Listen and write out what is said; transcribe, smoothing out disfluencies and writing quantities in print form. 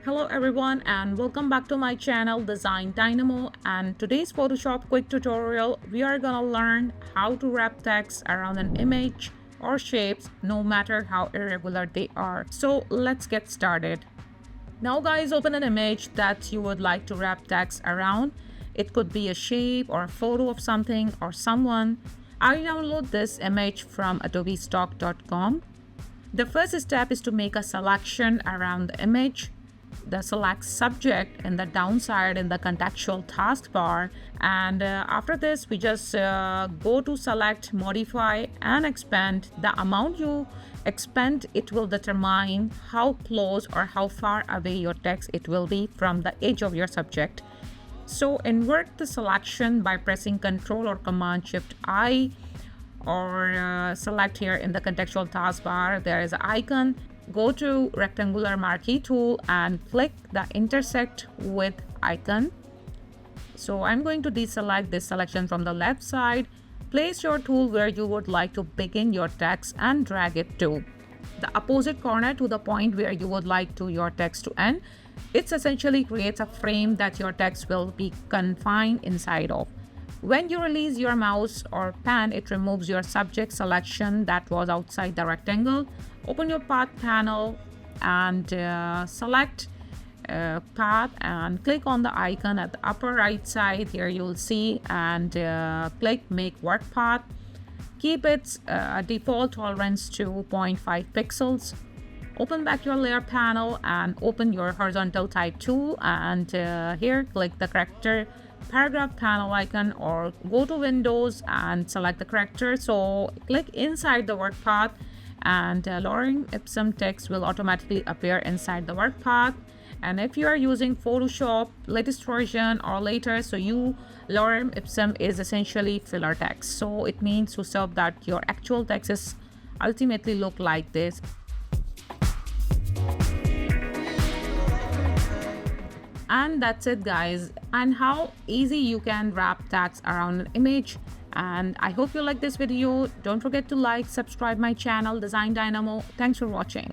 Hello everyone and welcome back to my channel Design Dynamo, and today's Photoshop quick tutorial we are gonna learn how to wrap text around an image or shapes no matter how irregular they are. So let's get started. Now guys, open an image that you would like to wrap text around. It could be a shape or a photo of something or someone. I download this image from adobestock.com. The first step is to make a selection around the image. The select subject in the downside in the contextual taskbar, and after this we just go to select, modify and expand. The amount you expand, it will determine how close or how far away your text it will be from the edge of your subject. So invert the selection by pressing Ctrl or Command Shift I, or select here in the contextual taskbar. There is an icon. Go to rectangular marquee tool and click the intersect with icon. So I'm going to deselect this selection from the left side. Place your tool where you would like to begin your text and drag it to the opposite corner to the point where you would like your text to end. It essentially creates a frame that your text will be confined inside of. When you release your mouse or pen, it removes your subject selection that was outside the rectangle. Open your path panel and select path and click on the icon at the upper right side. Here you'll see, and click make work path. Keep its default tolerance to 0.5 pixels. Open back your layer panel and open your horizontal type tool, and here click the character paragraph panel icon, or go to Windows and select the character. So click inside the work path, and lorem ipsum text will automatically appear inside the work path. And if you are using Photoshop latest version or later, so lorem ipsum is essentially filler text. So it means to serve that your actual text is ultimately look like this. And that's it guys, and how easy you can wrap text around an image. And I hope you like this video. Don't forget to like, subscribe my channel Design Dynamo. Thanks for watching.